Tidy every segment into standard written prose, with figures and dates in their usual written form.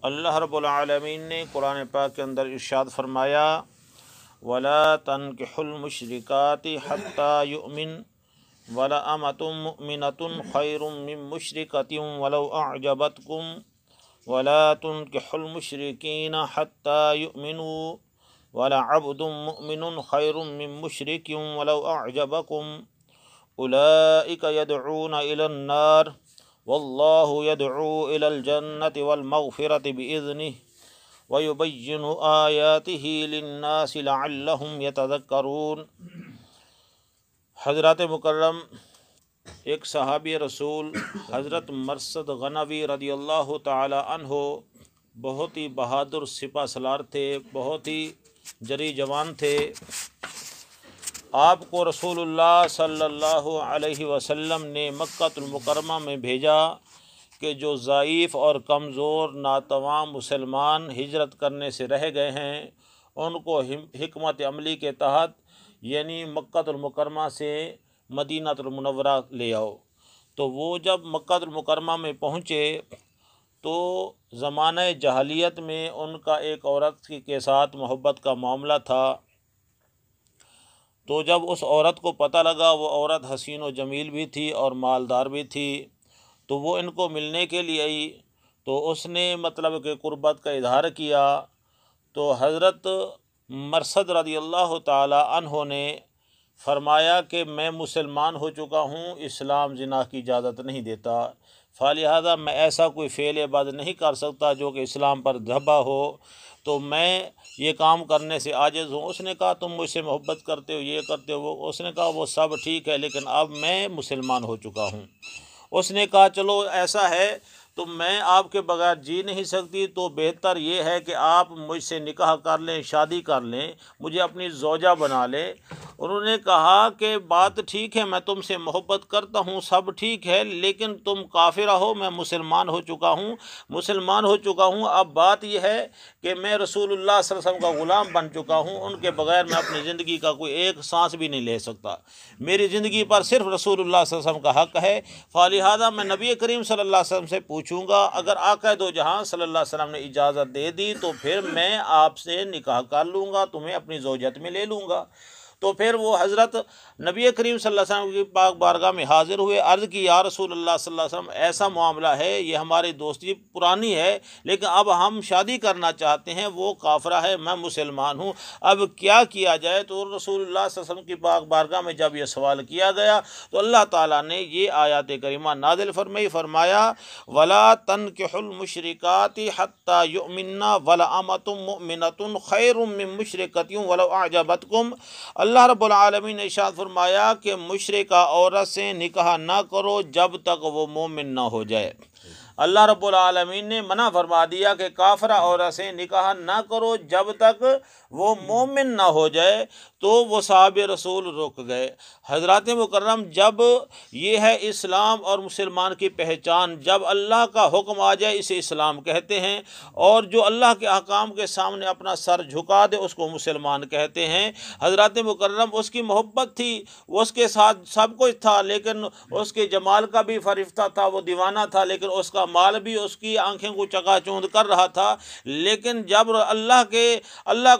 اللہ رب العالمین نے قرآن پاک کے اندر ارشاد فرمایا وَلَا تَنْكِحُوا الْمُشْرِكَاتِ حَتَّى يُؤْمِنْ وَلَأَمَةٌ مُؤْمِنَةٌ خَيْرٌ مِّن مُّشْرِكَةٍ وَلَوْ أَعْجَبَتْكُمْ وَلَا تُنْكِحُوا الْمُشْرِكِينَ حَتَّى يُؤْمِنُوا وَلَعَبْدٌ مُّؤْمِنٌ خَيْرٌ مِّن مُّشْرِكٍ وَلَوْ أَعْجَبَكُمْ أُولَئِكَ يَدْعُونَ إِلَى النَّارِ وَاللَّهُ يَدْعُو إِلَى الْجَنَّةِ وَالْمَغْفِرَةِ بِإِذْنِهِ وَيُبَيِّنُ آيَاتِهِ لِلنَّاسِ لَعَلَّهُمْ يَتَذَكَّرُونَ۔ حضرات مکرم، ایک صحابی رسول حضرت مرثد غنوی رضی اللہ تعالی عنہ بہت ہی بہادر سپہ سالار تھے، بہت ہی جری جوان تھے۔ آپ کو رسول اللہ صلی اللہ علیہ وسلم نے مکہ المکرمہ میں بھیجا کہ جو ضعیف اور کمزور ناتواں مسلمان ہجرت کرنے سے رہ گئے ہیں ان کو حکمت عملی کے تحت یعنی مکہ المکرمہ سے مدینہ المنورہ لے آؤ۔ تو وہ جب مکہ المکرمہ میں پہنچے تو زمانہ جاہلیت میں ان کا ایک عورت کے ساتھ محبت کا معاملہ تھا۔ تو جب اس عورت کو پتہ لگا وہ عورت حسین و جمیل بھی تھی اور مالدار بھی تھی تو وہ ان کو ملنے کے لیے آئی، تو اس نے مطلب کہ قربت کا اظہار کیا۔ تو حضرت مرثد رضی اللہ تعالی عنہ نے فرمایا کہ میں مسلمان ہو چکا ہوں، اسلام زنا کی اجازت نہیں دیتا، فلہذا میں ایسا کوئی فعل بد نہیں کر سکتا جو کہ اسلام پر دھبا ہو، تو میں یہ کام کرنے سے عاجز ہوں۔ اس نے کہا تم مجھ سے محبت کرتے ہو، یہ کرتے ہو، اس نے کہا وہ سب ٹھیک ہے لیکن اب میں مسلمان ہو چکا ہوں۔ اس نے کہا چلو ایسا ہے تو میں آپ کے بغیر جی نہیں سکتی، تو بہتر یہ ہے کہ آپ مجھ سے نکاح کر لیں، شادی کر لیں، مجھے اپنی زوجہ بنا لیں۔ انہوں نے کہا کہ بات ٹھیک ہے، میں تم سے محبت کرتا ہوں، سب ٹھیک ہے، لیکن تم کافرہ ہو، میں مسلمان ہو چکا ہوں، اب بات یہ ہے کہ میں رسول اللہ صلی اللہ علیہ وسلم کا غلام بن چکا ہوں، ان کے بغیر میں اپنی زندگی کا کوئی ایک سانس بھی نہیں لے سکتا، میری زندگی پر صرف رسول اللہ صلی اللہ علیہ وسلم کا حق ہے، فلہذا میں نبی کریم صلی اللہ علیہ وسلم سے پوچھوں گا، اگر آقا دو جہاں صلی اللہ علیہ وسلم نے اجازت دے دی تو پھر میں آپ سے نکاح کر لوں گا، تمہیں اپنی زوجت میں لے لوں گا۔ تو پھر وہ حضرت نبی کریم صلی اللہ علیہ وسلم کی پاک بارگاہ میں حاضر ہوئے، عرض کی یا رسول اللہ صلی اللہ علیہ وسلم ایسا معاملہ ہے، یہ ہماری دوستی پرانی ہے لیکن اب ہم شادی کرنا چاہتے ہیں، وہ کافرہ ہے، میں مسلمان ہوں، اب کیا کیا جائے؟ تو رسول اللہ صلی اللہ علیہ وسلم کی پاک بارگاہ میں جب یہ سوال کیا گیا تو اللہ تعالیٰ نے یہ آیات کریمہ نازل فرمایا وَلَا تَنْكِحُوا الْمُشْرِكَاتِ حَتَّى يُؤْمِنَّ وَلَأَمَةٌ مُؤْمِنَةٌ خَيْرٌ مِّن مُّشْرِكَةٍ وَلَوْ أَعْجَبَتْكُمْ۔ اللہ رب العالمین نے ارشاد فرمایا کہ مشرکہ عورت سے نکاح نہ کرو جب تک وہ مومن نہ ہو جائے۔ اللہ رب العالمین نے منع فرما دیا کہ کافرہ عورت سے نکاح نہ کرو جب تک وہ مومن نہ ہو جائے، تو وہ صحابہ رسول رک گئے۔ حضرات مکرم، جب یہ ہے اسلام اور مسلمان کی پہچان، جب اللہ کا حکم آ جائے اسے اسلام کہتے ہیں، اور جو اللہ کے احکام کے سامنے اپنا سر جھکا دے اس کو مسلمان کہتے ہیں۔ حضرات مکرم، اس کی محبت تھی، اس کے ساتھ سب کچھ تھا، لیکن اس کے جمال کا بھی فرشتہ تھا، وہ دیوانہ تھا، لیکن اس کا مال بھی اس کی آنکھیں کو چکا چوند کر رہا تھا، لیکن جب اللہ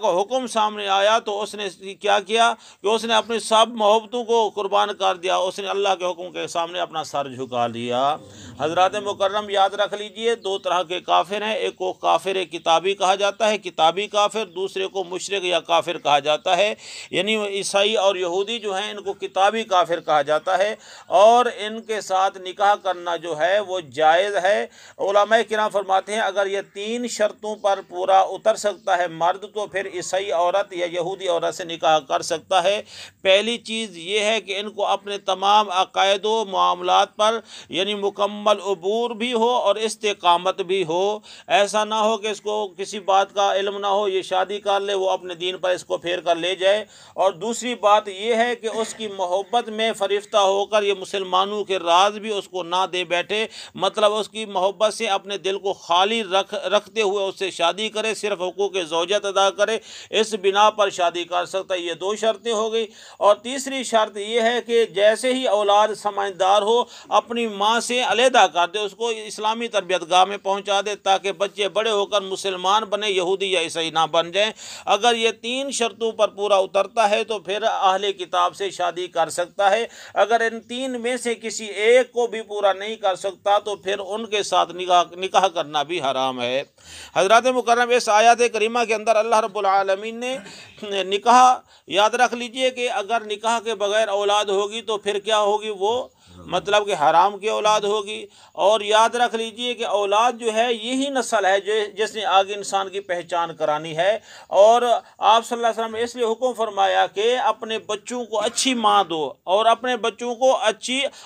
کا حکم سامنے آیا تو اس نے کیا کیا کہ اس نے اپنی سب محبتوں کو قربان کر دیا، اس نے اللہ کے حکم کے سامنے اپنا سر جھکا لیا۔ حضرات مکرم، یاد رکھ لیجئے دو طرح کے کافر ہیں، ایک کو کافر کتابی کہا جاتا ہے، کتابی کافر، دوسرے کو مشرک یا کافر کہا جاتا ہے، یعنی عیسائی اور یہودی جو ہیں ان کو کتابی کافر کہا جاتا ہے، اور ان کے ساتھ نکاح کرنا جو ہے وہ جائز ہے۔ علماء کرام فرماتے ہیں اگر یہ تین شرطوں پر پورا اتر سکتا ہے مرد تو پھر عیسائی عورت یا یہودی عورت سے نکاح کر سکتا ہے۔ پہلی چیز یہ ہے کہ ان کو اپنے تمام عقائد و معاملات پر یعنی مکمل عبور بھی ہو اور استقامت بھی ہو، ایسا نہ ہو کہ اس کو کسی بات کا علم نہ ہو، یہ شادی کر لے، وہ اپنے دین پر اس کو پھیر کر لے جائے۔ اور دوسری بات یہ ہے کہ اس کی محبت میں فریفتہ ہو کر یہ مسلمانوں کے راز بھی اس کو نہ دے بیٹھے، مطلب اس کی کی محبت سے اپنے دل کو خالی رکھتے ہوئے اس سے شادی کرے، صرف حقوق زوجت ادا کرے، اس بنا پر شادی کر سکتا ہے۔ یہ دو شرطیں ہو گئی۔ اور تیسری شرط یہ ہے کہ جیسے ہی اولاد سمجھدار ہو اپنی ماں سے علیحدہ کر دے، اس کو اسلامی تربیت گاہ میں پہنچا دے تاکہ بچے بڑے ہو کر مسلمان بنے، یہودی یا عیسائی نہ بن جائیں۔ اگر یہ تین شرطوں پر پورا اترتا ہے تو پھر اہل کتاب سے شادی کر سکتا ہے۔ اگر ان تین میں سے کسی ایک کو بھی پورا نہیں کر سکتا تو پھر ان کے ساتھ نکاح کرنا بھی حرام ہے۔ حضرات مکرم، اس آیات کریمہ کے اندر اللہ رب العالمین نے نکاح، یاد رکھ لیجئے کہ اگر نکاح کے بغیر اولاد ہوگی تو پھر کیا ہوگی؟ وہ مطلب کہ حرام کی اولاد ہوگی۔ اور یاد رکھ لیجئے کہ اولاد جو ہے یہی نسل ہے جس نے آگے انسان کی پہچان کرانی ہے۔ اور آپ صلی اللہ علیہ وسلم نے اس لیے حکم فرمایا کہ اپنے بچوں کو اچھی ماں دو، اور اپنے بچوں کو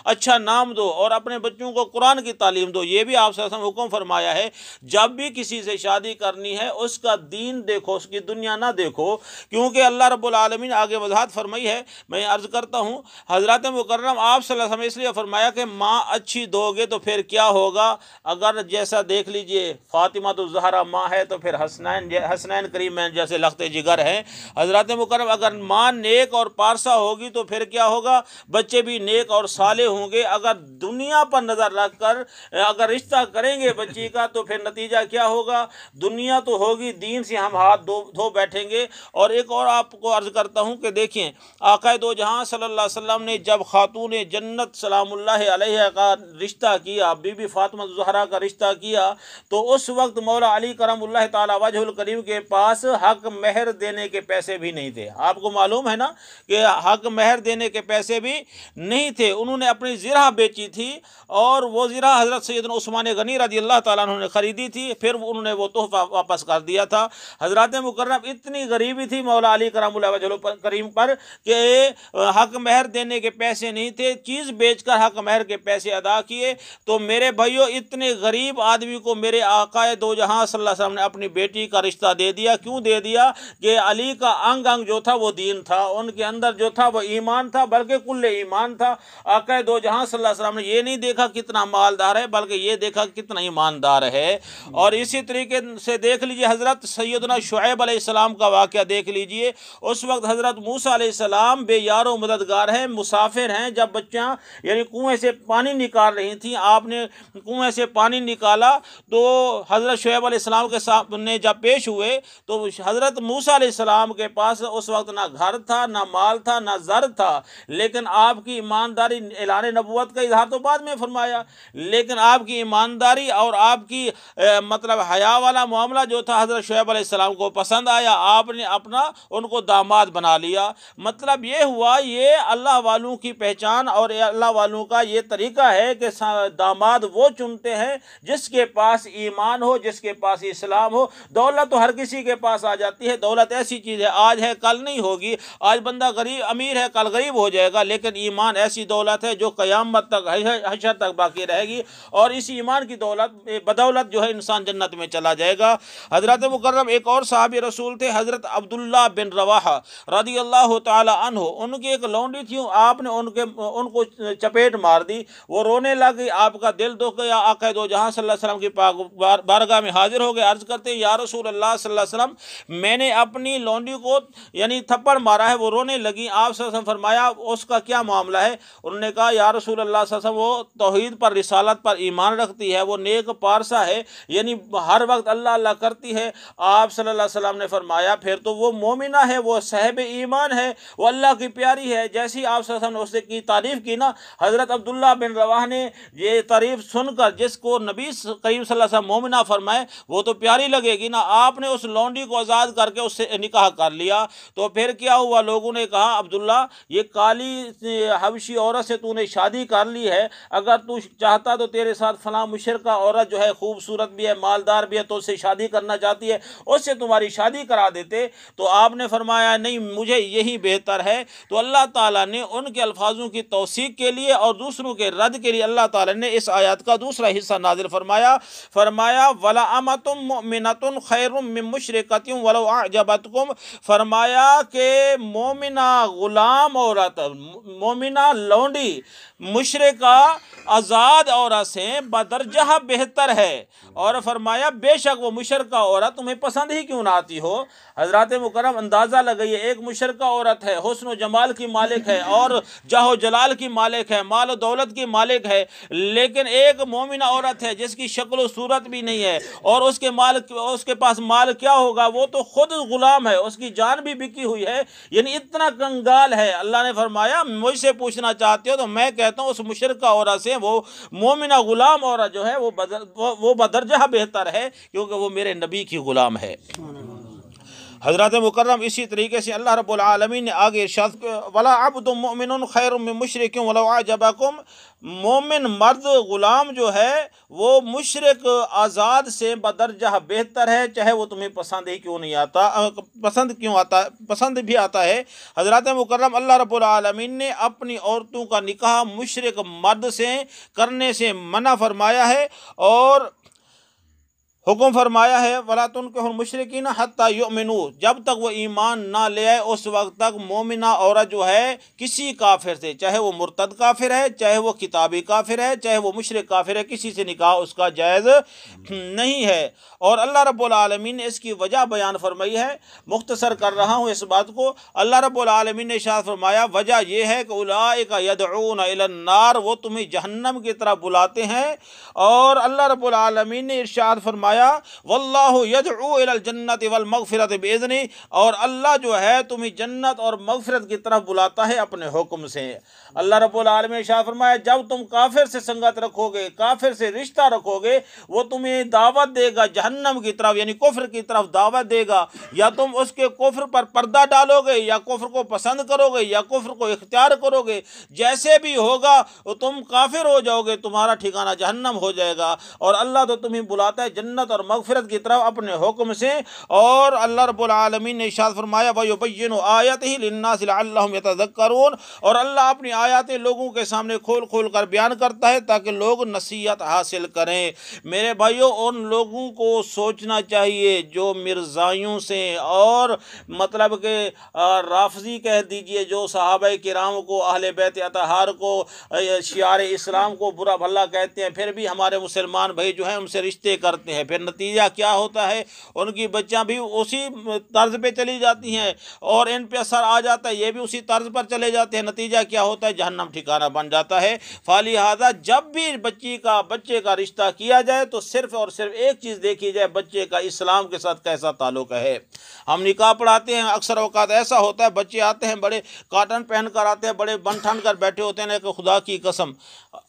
اچھا نام دو، اور اپنے بچوں کو قرآن کی تعلیم دو۔ یہ بھی آپ صلی اللہ علیہ وسلم نے حکم فرمایا ہے۔ جب بھی کسی سے شادی کرنی ہے اس کا دین دیکھو، اس کی دنیا نہ دیکھو، کیونکہ اللہ رب العالمین آگے وضاحت فرمائی ہے۔ میں عرض کرتا ہوں حضرات مکرم، آپ صلی اللہ علیہ وسلم نے اس لیے فرمایا کہ ماں اچھی دو گے تو پھر کیا ہوگا؟ اگر جیسا دیکھ لیجئے فاطمہ الزہرا ماں ہے تو پھر حسنین کریمین جیسے لخت جگر ہیں۔ حضرات مکرم، اگر ماں نیک اور پارسا ہوگی تو پھر کیا ہوگا؟ بچے بھی نیک اور صالح ہوں گے۔ اگر دنیا پر نظر رکھ کر اگر رشتہ کریں گے بچی کا تو پھر نتیجہ کیا ہوگا؟ دنیا تو ہوگی، دین سے ہم ہاتھ دھو بیٹھیں گے۔ اور ایک اور آپ کو عرض کرتا ہوں کہ دیکھیں، آقا دو جہاں صلی اللہ علیہ وسلم نے جب خاتون جنت سلام اللہ علیہ کا رشتہ کیا، بی بی فاطمہ الزہرا کا رشتہ کیا، تو اس وقت مولا علی کرم اللہ تعالی وجہ الکریم کے پاس حق مہر دینے کے پیسے بھی نہیں تھے۔ آپ کو معلوم ہے نا کہ حق مہر دینے کے پیسے بھی نہیں تھے۔ انہوں نے اپنی زرہ بیچی تھی، اور وہ زرہ حضرت سیدنا عثمان غنی رضی اللہ تعالیٰ عنہ نے خریدی تھی، پھر انہوں نے وہ تحفہ واپس کر دیا تھا۔ حضرات مکرم، اتنی غریبی تھی مولا علی کرم اللہ وجہ الکریم پر کہ حق مہر دینے کے پیسے نہیں تھے، چیز بیچ کر حق مہر کے پیسے ادا کیے۔ تو میرے بھائیو، اتنے غریب آدمی کو میرے آقا دو جہاں صلی اللہ علیہ وسلم نے اپنی بیٹی کا رشتہ دے دیا۔ کیوں دے دیا؟ کہ علی کا انگ انگ جو تھا وہ دین تھا، ان کے اندر جو تھا وہ ایمان تھا، بلکہ کل ایمان تھا۔ آقا دو جہاں صلی اللہ علیہ وسلم نے یہ نہیں دیکھا کتنا مالدار ہے، بلکہ یہ دیکھا کتنا ایماندار ہے۔ اور اسی طریقے سے دیکھ لیجئے حضرت سیدنا شعیب علیہ السلام کا واقعہ دیکھ لیجئے۔ اس وقت حضرت موسیٰ علیہ السلام بے یار و مددگار ہیں، مسافر ہیں، جب بچیاں یعنی کنویں سے پانی نکال رہی تھیں، آپ نے کنویں سے پانی نکالا تو حضرت شعیب علیہ السلام کے سامنے جب پیش ہوئے تو حضرت موسیٰ علیہ السلام کے پاس اس وقت نہ گھر تھا، نہ مال تھا، نہ زر تھا، لیکن آپ کی ایمانداری، اعلان نبوت کا اظہار تو بعد میں فرمایا، لیکن آپ کی ایمانداری اور آپ کی مطلب حیا والا معاملہ جو تھا حضرت شعیب علیہ السلام کو پسند آیا، آپ نے اپنا ان کو داماد بنا لیا۔ مطلب یہ ہوا، یہ اللہ والوں کی پہچان اور اللہ والوں کا یہ طریقہ ہے کہ داماد وہ چنتے ہیں جس کے پاس ایمان ہو، جس کے پاس اسلام ہو۔ دولت تو ہر کسی کے پاس آ جاتی ہے، دولت ایسی چیز ہے آج ہے کل نہیں ہوگی، آج بندہ غریب امیر ہے کل غریب ہو جائے گا، لیکن ایمان ایسی دولت ہے جو قیامت تک حشر تک باقی رہے گی، اور اسی ایمان کی دولت بدولت جو ہے انسان جنت میں چلا جائے گا۔ حضرت مکرم، ایک اور صحابی رسول تھے حضرت عبداللہ بن رواحہ رضی اللہ تعالی عنہ، ان کی ایک لونڈی تھی، آپ نے ان کو چپیٹ مار دی، وہ رونے لگی، آپ کا دل دکھ گیا، آقا دو جہاں صلی اللہ علیہ وسلم کی پاک بارگاہ میں حاضر ہو گئے، عرض کرتے ہیں یا رسول اللہ صلی اللہ علیہ وسلم، میں نے اپنی لونڈی کو یعنی تھپڑ مارا ہے، وہ رونے لگی۔ آپ صلی اللہ علیہ وسلم فرمایا اس کا کیا معاملہ ہے؟ انہوں نے کہا یا رسول اللہ صلی اللہ علیہ وسلم، وہ توحید پر رسالت پر ایمان رکھتی ہے، وہ نیک پارسا ہے، یعنی ہر وقت اللہ اللہ کرتی ہے۔ آپ صلی اللہ علیہ وسلم نے فرمایا پھر تو وہ مومنہ ہے، وہ صاحب ایمان ہے، وہ اللہ کی پیاری ہے۔ جیسی آپ صلی اللہ علیہ وسلم نے اس کی تعریف کی نا، حضرت عبداللہ بن رواحہ نے یہ تعریف سن کر، جس کو نبی کریم صلی اللہ علیہ وسلم مومنہ فرمائے وہ تو پیاری لگے گی نا، آپ نے اس لونڈی کو آزاد کر کے اس سے نکاح کر لیا۔ تو پھر کیا ہوا؟ لوگوں نے کہا عبداللہ، یہ کالی حبشی عورت سے تو نے شادی کر لی ہے، اگر تو چاہتا تو تیرے ساتھ فلاں مشرقہ عورت جو ہے خوبصورت بھی ہے، مالدار بھی ہے، تو اس سے شادی کرنا چاہتی ہے، اس سے تمہاری شادی کرا دیتے۔ تو آپ نے فرمایا نہیں، مجھے یہی بہتر ہے۔ تو اللہ تعالیٰ نے ان کے الفاظوں کی توثیق کے لیے اور دوسروں کے رد کے لیے اللہ تعالیٰ نے اس آیات کا دوسرا حصہ نازل فرمایا وَلَأَمَةٌ مُؤْمِنَةٌ خَيْرٌ مِّن مُشْرِكَةٍ وَلَوْ أَعْجَبَتْكُمْ، فرمایا کہ مومنہ غلام عورت، مومنہ لونڈی مشرکہ آزاد عورت سے بدرجہ بہتر ہے، اور فرمایا بے شک وہ مشرکہ عورت تمہیں پسند ہی کیوں نہ آتی ہو۔ حضرات مکرم اندازہ لگائیے، ایک مشرکہ عورت ہے، حسن و جمال کی مالک ہے اور جاہ و جلال کی مالک ہے، مال و دولت کی مالک ہے، لیکن ایک مومنہ عورت ہے جس کی شکل و صورت بھی نہیں ہے، اور اس کے پاس مال کیا ہوگا، وہ تو خود غلام ہے، اس کی جان بھی بکی ہوئی ہے، یعنی اتنا کنگال ہے۔ اللہ نے فرمایا مجھ سے پوچھنا چاہتے ہو تو میں کہتا ہوں اس مشرکہ عورت سے وہ مومنہ غلام عورت جو ہے وہ بدرجہ بہتر ہے، کیونکہ وہ میرے نبی کی غلام ہے۔ حضرات مکرم اسی طریقے سے اللہ رب العالمین نے آگے ارشاد وَلَا عَبْدٌ مُؤْمِنٌ خَيْرٌ مِّن مُشْرِكٍ وَلَوْ أَعْجَبَكُمْ، مومن مرد غلام جو ہے وہ مشرک آزاد سے بدرجہ بہتر ہے، چاہے وہ تمہیں پسند ہی کیوں نہیں آتا، پسند بھی آتا ہے۔ حضرات مکرم اللہ رب العالمین نے اپنی عورتوں کا نکاح مشرک مرد سے کرنے سے منع فرمایا ہے، اور حکم فرمایا ہے وَلَا تُنكِحُوا الْمُشْرِكِينَ حَتَّى يُؤْمِنُوا، جب تک وہ ایمان نہ لے آئے اس وقت تک مومنہ عورت جو ہے کسی کافر سے، چاہے وہ مرتد کافر ہے، چاہے وہ کتابی کافر ہے، چاہے وہ مشرک کافر ہے، کسی سے نکاح اس کا جائز نہیں ہے۔ اور اللہ رب العالمین نے اس کی وجہ بیان فرمائی ہے، مختصر کر رہا ہوں اس بات کو۔ اللہ رب العالمین نے ارشاد فرمایا وجہ یہ ہے کہ اولئک یدعون الی النار، وہ تمہیں جہنم کی طرف بلاتے ہیں، اور اللہ رب العالمین نے ارشاد فرمایا واللہ یدعو الی الجنت والمغفرۃ باذنہ، اور اللہ جو ہے تمہیں جنت اور مغفرت کی طرف بلاتا ہے اپنے حکم سے۔ اللہ رب العالمین نے ارشاد فرمایا جب تم کافر سے سنگت رکھو گے، کافر سے رشتہ رکھو گے، وہ تمہیں دعوت دے گا جہنم کی طرف، یعنی کفر کی طرف دعوت دے گا، یا تم اس کے کفر پر پردہ ڈالو گے، یا کفر کو پسند کرو گے، یا کفر کو اختیار کرو گے، جیسے بھی ہوگا تم کافر ہو جاؤ گے، تمہارا ٹھکانہ جہنم ہو جائے گا۔ اور اللہ تو تمہیں بلاتا ہے جنت اور مغفرت کی طرف اپنے حکم سے۔ اور اللہ رب العالمین نے ارشاد فرمایا وَيُبَيِّنُ آیَاتِهِ لِلنَّاسِ لَعَلَّهُمْ يَتَذَكَّرُونَ، اور اللہ اپنی آیاتیں لوگوں کے سامنے کھول کھول کر بیان کرتا ہے تاکہ لوگ نصیحت حاصل کریں۔ میرے بھائیوں، ان لوگوں کو سوچنا چاہیے جو مرزائیوں سے اور مطلب کہ رافضی کہہ دیجئے، جو صحابہ کرام کو، اہل بیت اطہار کو، شعار اسلام کو برا بھلا کہتے ہیں، پھر بھی ہمارے مسلمان بھائی جو ہیں ان سے رشتے کرتے ہیں، پھر نتیجہ کیا ہوتا ہے، ان کی بچیاں بھی اسی طرز پہ چلی جاتی ہیں اور ان پہ اثر آ جاتا ہے، یہ بھی اسی طرز پر چلے جاتے ہیں، نتیجہ کیا ہوتا ہے، جہنم ٹھکانہ بن جاتا ہے۔ فلہذا جب بھی بچے کا رشتہ کیا جائے تو صرف اور صرف ایک چیز دیکھی جائے، بچے کا اسلام کے ساتھ کیسا تعلق ہے۔ ہم نکاح پڑھاتے ہیں، اکثر اوقات ایسا ہوتا ہے بچے آتے ہیں بڑے کاٹن پہن کر آتے ہیں، بڑے بن ٹھن کر بیٹھے ہوتے ہیں کہ خدا کی قسم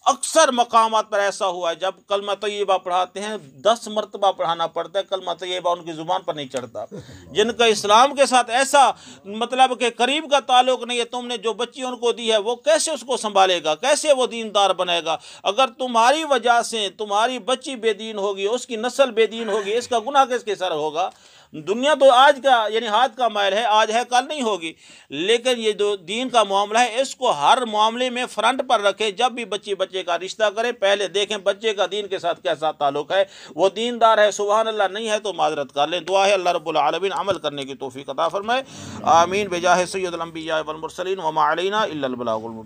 اکثر مقامات پر ایسا ہوا ہے جب کلمہ طیبہ پڑھاتے ہیں 10 مرتبہ پڑھانا پڑتا ہے، کلمہ طیبہ ان کی زبان پر نہیں چڑھتا، جن کا اسلام کے ساتھ ایسا مطلب کہ قریب کا تعلق نہیں ہے، تم نے جو بچی ان کو دی ہے وہ کیسے اس کو سنبھالے گا، کیسے وہ دیندار بنے گا؟ اگر تمہاری وجہ سے تمہاری بچی بے دین ہوگی، اس کی نسل بے دین ہوگی، اس کا گناہ کس کے سر ہوگا؟ دنیا تو آج کا یعنی ہاتھ کا مائل ہے، آج ہے کل نہیں ہوگی، لیکن یہ جو دین کا معاملہ ہے اس کو ہر معاملے میں فرنٹ پر رکھے۔ جب بھی بچے کا رشتہ کرے پہلے دیکھیں بچے کا دین کے ساتھ کیسا تعلق ہے، وہ دیندار ہے سبحان اللہ، نہیں ہے تو معذرت کر لیں۔ دعا ہے اللہ رب العالمین عمل کرنے کی توفیق عطا فرمائے، آمین بجاہ سید الانبیاء والمرسلین وما علینا الا البلاغ المبین۔